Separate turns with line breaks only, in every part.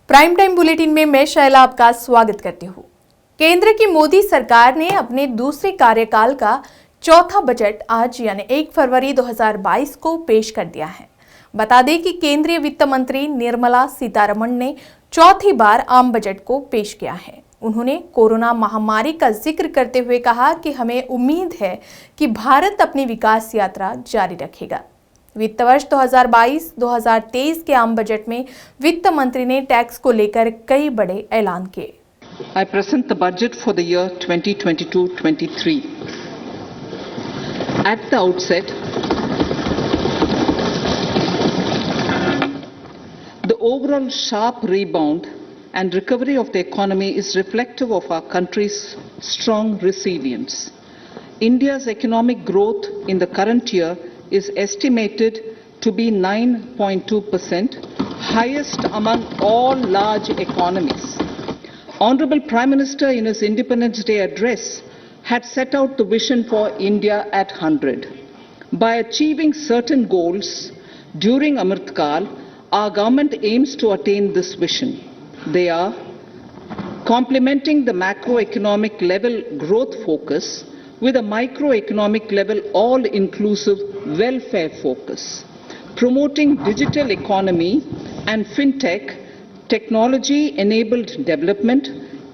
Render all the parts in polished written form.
Prime time bulletin में मैं शैला आपका स्वागत करती हूँ। केंद्र की मोदी सरकार ने अपने दूसरे कार्यकाल का चौथा बजट आज यानी 1 फरवरी 2022 को पेश कर दिया है। बता दें कि केंद्रीय वित्त मंत्री निर्मला सीतारमण ने चौथी बार आम बजट को पेश किया है। उन्होंने कोरोना महामारी का जिक्र करते हुए कहा कि हमें उम्मीद है कि भारत अपनी विकास यात्रा जारी रखेगा। वित्त वर्ष 2022-2023 के आम बजट में वित्त मंत्री ने टैक्स को लेकर कई बड़े ऐलान किए।
I present the budget for the year 2022-23. At the outset, the overall sharp rebound and recovery of the economy is reflective of our country's strong resilience. India's economic growth in the current year is estimated to be 9.2%, highest among all large economies. Honorable Prime Minister in his Independence Day address had set out the vision for India at 100. By achieving certain goals during Amrit Kal, our government aims to attain this vision. They are complementing the macroeconomic level growth focus with a microeconomic level all-inclusive welfare focus, promoting digital economy and fintech, technology-enabled development,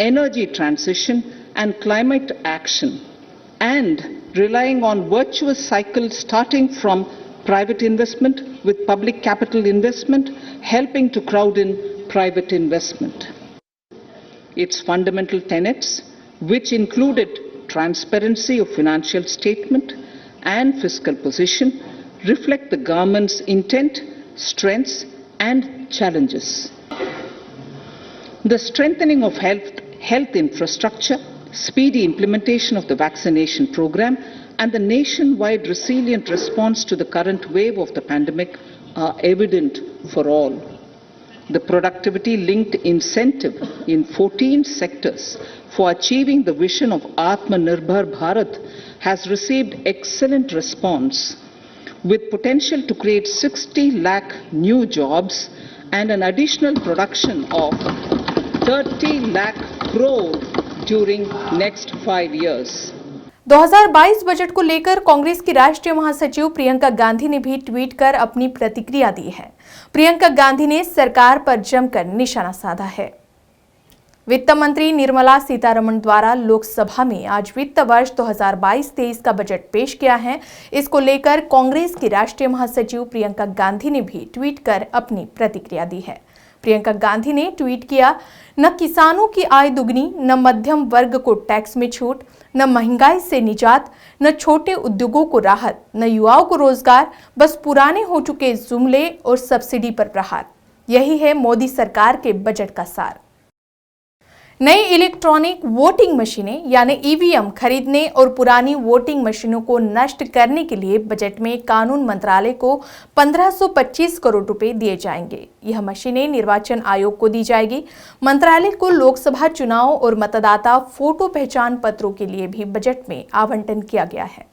energy transition and climate action, and relying on virtuous cycle starting from private investment with public capital investment, helping to crowd in private investment. Its fundamental tenets, which included transparency of financial statement and fiscal position, reflect the government's intent, strengths and challenges. The strengthening of health infrastructure, speedy implementation of the vaccination program and the nationwide resilient response to the current wave of the pandemic are evident for all. The productivity-linked incentive in 14 sectors for achieving the vision of Atmanirbhar Bharat has received excellent response, with potential to create 60 lakh new jobs and an additional production of 30 lakh crore during next 5 years.
2022 budget को लेकर कांग्रेस की राष्ट्रीय महासचिव प्रियंका गांधी ने भी tweet कर अपनी प्रतिक्रिया दी है। प्रियंका गांधी ने सरकार पर जमकर निशाना साधा है। वित्त मंत्री निर्मला सीतारमण द्वारा लोकसभा में आज वित्त वर्ष 2022-23 का बजट पेश किया है। इसको लेकर कांग्रेस की राष्ट्रीय महासचिव प्रियंका गांधी ने भी ट्वीट कर अपनी प्रतिक्रिया दी है। प्रियंका गांधी ने ट्वीट किया, न किसानों की आय दुगनी, न मध्यम वर्ग को टैक्स में छूट, न महंगाई से निजात, न छोटे उद्योगों को राहत, न युवाओं को रोजगार, बस पुराने हो चुके जुमले और सब्सिडी पर प्रहार। यही है मोदी सरकार के बजट का सार। नई इलेक्ट्रॉनिक वोटिंग मशीनें यानी ईवीएम खरीदने और पुरानी वोटिंग मशीनों को नष्ट करने के लिए बजट में कानून मंत्रालय को 1525 करोड़ रुपए दिए जाएंगे। यह मशीनें निर्वाचन आयोग को दी जाएगी। मंत्रालय को लोकसभा चुनाव और मतदाता फोटो पहचान पत्रों के लिए भी बजट में आवंटन किया गया है।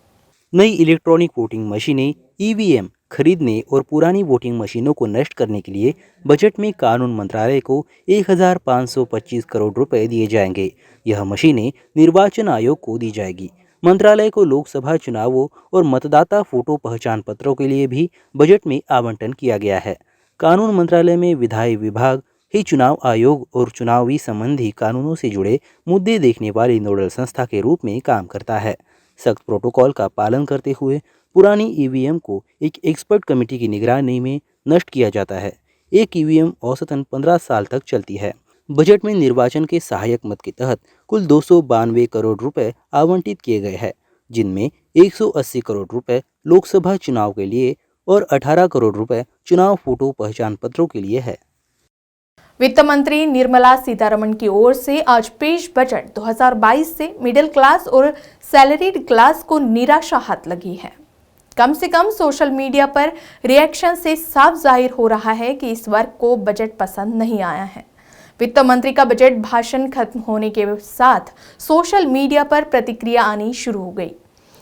नई इलेक्ट्रॉनिक वोटिंग मशीनें ईवीएम खरीदने और पुरानी वोटिंग मशीनों को नष्ट करने के लिए बजट में कानून मंत्रालय को 1525 करोड़ रुपए दिए जाएंगे। यह मशीनें निर्वाचन आयोग को दी जाएगी। मंत्रालय को लोकसभा चुनावों और मतदाता फोटो पहचान पत्रों के लिए भी बजट में आवंटन किया गया है। कानून मंत्रालय में विधायी विभाग ही चुनाव आयोग और चुनावी संबंधी कानूनों से जुड़े मुद्दे देखने वाली नोडल संस्था के रूप में काम करता है। सख्त प्रोटोकॉल का पालन करते हुए पुरानी ईवीएम को एक एक्सपर्ट कमेटी की निगरानी में नष्ट किया जाता है। एक ईवीएम औसतन 15 साल तक चलती है। बजट में निर्वाचन के सहायक मद के तहत कुल 292 करोड़ रुपए आवंटित किए गए हैं, जिनमें 180 करोड़ रुपए लोकसभा चुनाव के लिए और 18 करोड़ रुपए चुनाव फोटो पहचान पत्रों के लिए है।
वित्त मंत्री निर्मला सीतारमण की ओर से आज पेश बजट 2022 से मिडिल क्लास और सैलरीड क्लास को निराशा हाथ लगी है। कम से कम सोशल मीडिया पर रिएक्शन से साफ जाहिर हो रहा है कि इस वर्ग को बजट पसंद नहीं आया है। वित्त मंत्री का बजट भाषण खत्म होने के साथ सोशल मीडिया पर प्रतिक्रिया आनी शुरू हो गई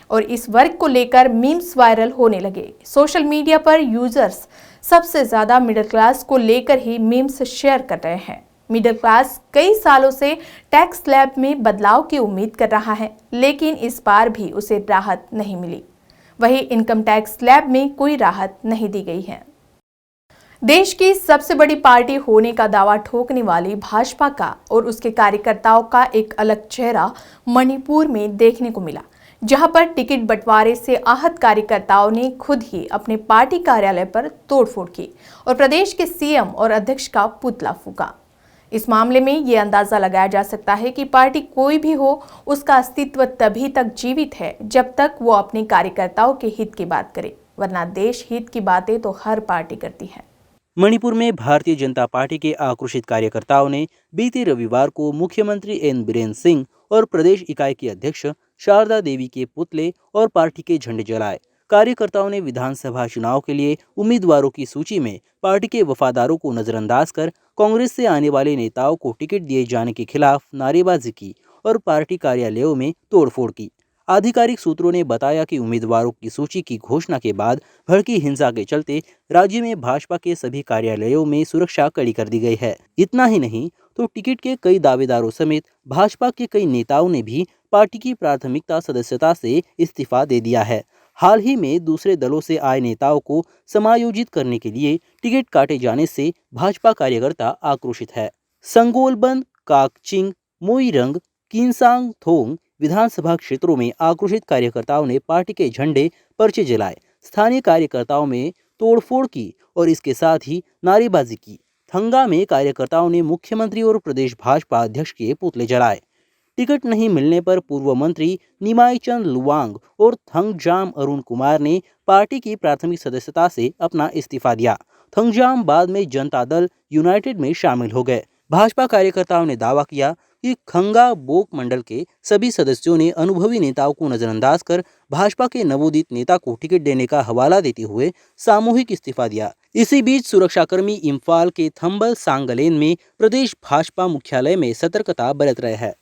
और इस वर्ग को लेकर मीम्स वायरल होने लगे। सोशल मीडिया पर यूजर्स सबसे ज्यादा मिडिल क्लास को लेकर ही मीम्स शेयर कर रहे हैं। मिडिल क्लास कई सालों से टैक्स स्लैब में बदलाव की उम्मीद कर रहा है, लेकिन इस बार भी उसे राहत नहीं मिली। वहीं इनकम टैक्स स्लैब में कोई राहत नहीं दी गई है। देश की सबसे बड़ी पार्टी होने का दावा ठोकने वाली भाजपा का और उसके कार्यकर्ताओं का एक अलग चेहरा मणिपुर में देखने को मिला, जहां पर टिकट बंटवारे से आहत कार्यकर्ताओं ने खुद ही अपने पार्टी कार्यालय पर तोड़फोड़ की और प्रदेश के सीएम और अध्यक्ष का पुतला फूका। इस मामले में ये अंदाजा लगाया जा सकता है कि पार्टी कोई भी हो, उसका अस्तित्व तभी तक जीवित है जब तक वो अपने कार्यकर्ताओं के हित की बात करे, वरना देश हित की बातें तो हर पार्टी करती है।
मणिपुर में भारतीय जनता पार्टी के आक्रोशित कार्यकर्ताओं ने बीते रविवार को मुख्यमंत्री एन बीरेन सिंह और प्रदेश इकाई की अध्यक्ष शारदा देवी के पुतले और पार्टी के झंडे जलाए। कार्यकर्ताओं ने विधानसभा चुनाव के लिए उम्मीदवारों की सूची में पार्टी के वफादारों को नजरअंदाज कर कांग्रेस से आने वाले नेताओं को टिकट दिए जाने के खिलाफ नारेबाजी की और पार्टी कार्यालयों में तोड़फोड़ की। आधिकारिक सूत्रों ने बताया कि उम्मीदवारों की सूची की घोषणा के बाद भड़की हिंसा के चलते राज्य में भाजपा के सभी कार्यालयों में सुरक्षा कड़ी कर दी गई है। इतना ही नहीं तो टिकट के कई दावेदारों समेत भाजपा के कई नेताओं ने भी पार्टी की प्राथमिकता सदस्यता से इस्तीफा दे दिया है। हाल ही में दूसरे दलों से आए नेताओं को समायोजित करने के लिए टिकट काटे जाने से भाजपा कार्यकर्ता आक्रोशित है। संगोलबंद, काकचिंग, मोईरंग, किन्सांग थोंग विधानसभा क्षेत्रों में आक्रोशित कार्यकर्ताओं ने पार्टी के झंडे, पर्चे जलाए, स्थानीय कार्यकर्ताओं में तोड़फोड़ की और इसके साथ ही नारेबाजी की। थंगा में कार्यकर्ताओं ने मुख्यमंत्री और प्रदेश भाजपा अध्यक्ष के पुतले जलाए। टिकट नहीं मिलने पर पूर्व मंत्री निमाई चंद लुवांग और थंगजाम अरुण कुमार ने पार्टी की प्राथमिक सदस्यता से अपना इस्तीफा दिया। थंगजाम बाद में जनता दल यूनाइटेड में शामिल हो गए। भाजपा कार्यकर्ताओं ने दावा किया कि खंगा बोक मंडल के सभी सदस्यों ने अनुभवी नेताओं को नजरअंदाज कर भाजपा के नवोदित नेता को टिकट देने का हवाला देते हुए सामूहिक इस्तीफा दिया। इसी बीच सुरक्षाकर्मी इम्फाल के थंबल सांगलेन में प्रदेश भाजपा मुख्यालय में सतर्कता बरत रहे हैं।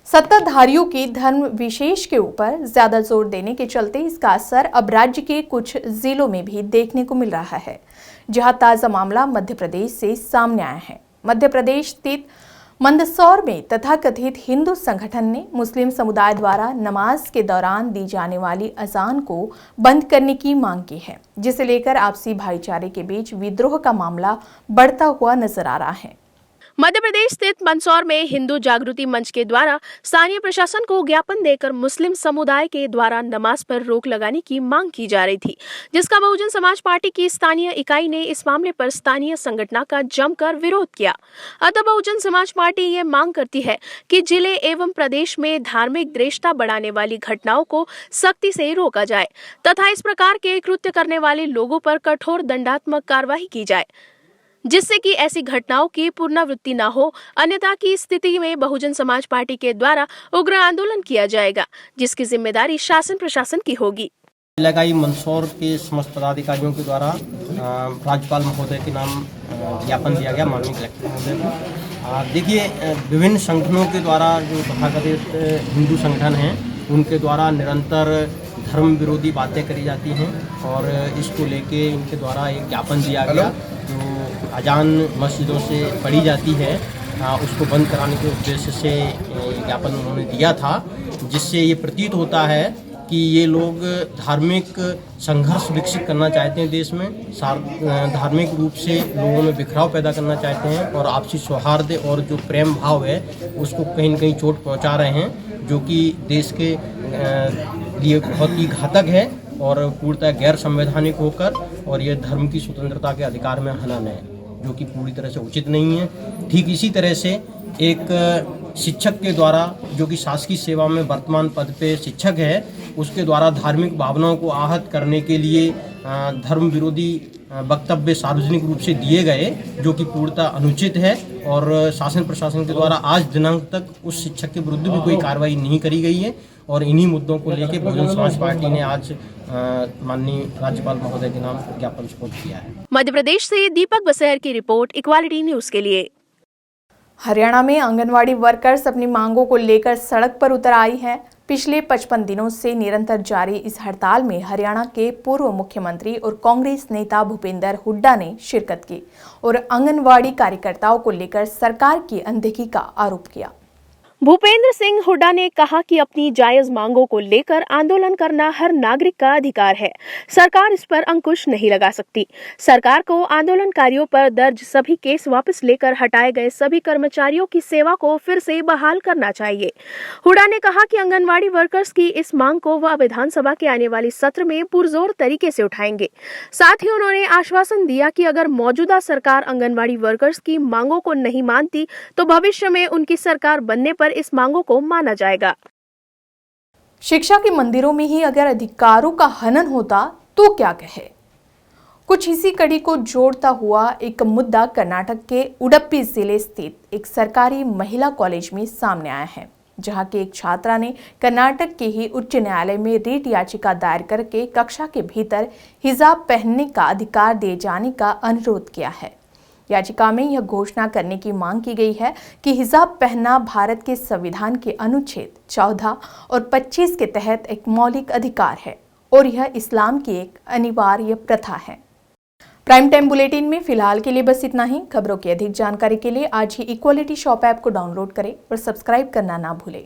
सत्ताधारियों के धर्म विशेष के ऊपर ज्यादा जोर देने के चलते इसका असर अब राज्य के कुछ जिलों में भी देखने को मिल रहा है, जहां ताजा मामला मध्य प्रदेश से सामने आया है। मध्य प्रदेश स्थित मंदसौर में तथाकथित हिंदू संगठन ने मुस्लिम समुदाय द्वारा नमाज के दौरान दी जाने वाली अजान को बंद करने की मांग की है, जिसे लेकर आपसी भाईचारे के बीच विद्रोह का मामला बढ़ता हुआ नजर आ रहा है।
मध्य प्रदेश स्थित मंदसौर में हिंदू जागृति मंच के द्वारा स्थानीय प्रशासन को ज्ञापन देकर मुस्लिम समुदाय के द्वारा नमाज पर रोक लगाने की मांग की जा रही थी, जिसका बहुजन समाज पार्टी की स्थानीय इकाई ने इस मामले पर स्थानीय संगठन का जमकर विरोध किया। अतः बहुजन समाज पार्टी ये मांग करती है कि जिले एवं प्रदेश में धार्मिक द्वेषता बढ़ाने वाली घटनाओं को सख्ती से रोका जाए तथा इस प्रकार के कृत्य करने वाले लोगों पर कठोर दंडात्मक कार्रवाई की जाए, जिससे कि ऐसी घटनाओं की पुनरावृत्ति न हो। अन्यथा की स्थिति में बहुजन समाज पार्टी के द्वारा उग्र आंदोलन किया जाएगा, जिसकी जिम्मेदारी शासन प्रशासन की होगी।
लगाई मंदसौर के समस्त पदाधिकारियों के द्वारा राज्यपाल महोदय के नाम ज्ञापन दिया गया, माननीय कलेक्टर महोदय को। देखिए, विभिन्न संगठनों के द्वारा जो तथाकथित हिंदू संगठन हैं, उनके द्वारा निरंतर धर्म विरोधी बातें करी जाती हैं और इसको लेके इनके द्वारा एक ज्ञापन दिया गया। जो अजान मस्जिदों से पढ़ी जाती है उसको बंद कराने के उद्देश्य से ज्ञापन उन्होंने दिया था, जिससे ये प्रतीत होता है कि ये लोग धार्मिक संघर्ष विकसित करना चाहते हैं देश में, धार्मिक रूप से लोगों में बिखराव पैदा करना चाहते हैं और आपसी सौहार्द और जो प्रेम भाव है उसको कहीं न कहीं चोट पहुंचा रहे हैं, जो कि देश के लिए बहुत ही घातक है और पूर्णतः गैर संवैधानिक होकर और ये धर्म की स्वतंत्रता के अधिकार में हनन है, जो कि पूरी तरह से उचित नहीं है। ठीक इसी तरह से एक शिक्षक के द्वारा, जो कि शासकीय सेवा में वर्तमान पद पे शिक्षक है, उसके द्वारा धार्मिक भावनाओं को आहत करने के लिए धर्म विरोधी वक्तव्य सार्वजनिक रूप से दिए गए, जो कि पूर्णतः अनुचित है और शासन प्रशासन के द्वारा आज दिनांक तक उस शिक्षक के विरुद्ध भी कोई कार्रवाई नहीं करी गई है। और इन्हीं मुद्दों को लेकर बहुजन समाज पार्टी ने आज माननीय राज्यपाल महोदय के नाम ज्ञापन सौंप किया है।
मध्य प्रदेश से दीपक बसहर की रिपोर्ट, इक्वालिटी न्यूज के लिए।
हरियाणा में आंगनवाड़ी वर्कर्स अपनी मांगों को लेकर सड़क पर उतर आई हैं। पिछले 55 दिनों से निरंतर जारी इस हड़ताल में हरियाणा के पूर्व मुख्यमंत्री और कांग्रेस नेता भूपेंद्र हुड्डा ने शिरकत की और आंगनवाड़ी कार्यकर्ताओं को लेकर सरकार की अनदेखी का आरोप किया।
भूपेंद्र सिंह हुड्डा ने कहा कि अपनी जायज मांगों को लेकर आंदोलन करना हर नागरिक का अधिकार है। सरकार इस पर अंकुश नहीं लगा सकती। सरकार को आंदोलनकारियों पर दर्ज सभी केस वापस लेकर हटाए गए सभी कर्मचारियों की सेवा को फिर से बहाल करना चाहिए। हुड्डा ने कहा कि आंगनवाड़ी वर्कर्स की इस मांग को वह विधानसभा के आने वाले सत्र में पुरजोर तरीके से उठाएंगे। साथ ही उन्होंने आश्वासन दिया कि अगर मौजूदा सरकार आंगनवाड़ी वर्कर्स की मांगों को नहीं मानती तो भविष्य में उनकी सरकार बनने पर इस मांगों को माना जाएगा।
शिक्षा के मंदिरों में ही अगर अधिकारों का हनन होता तो क्या कहे। कुछ इसी कड़ी को जोड़ता हुआ एक मुद्दा कर्नाटक के उडुपी जिले स्थित एक सरकारी महिला कॉलेज में सामने आया है, जहां की एक छात्रा ने कर्नाटक के ही उच्च न्यायालय में रिट याचिका दायर करके कक्षा के भीतर हिजाब पहनने का अधिकार दिए जाने का अनुरोध किया है। याचिका में यह घोषणा करने की मांग की गई है कि हिजाब पहनना भारत के संविधान के अनुच्छेद 14 और 25 के तहत एक मौलिक अधिकार है और यह इस्लाम की एक अनिवार्य प्रथा है। प्राइम टाइम बुलेटिन में फिलहाल के लिए बस इतना ही। खबरों की अधिक जानकारी के लिए आज ही इक्वालिटी शॉप ऐप को डाउनलोड करें और सब्सक्राइब करना ना भूलें।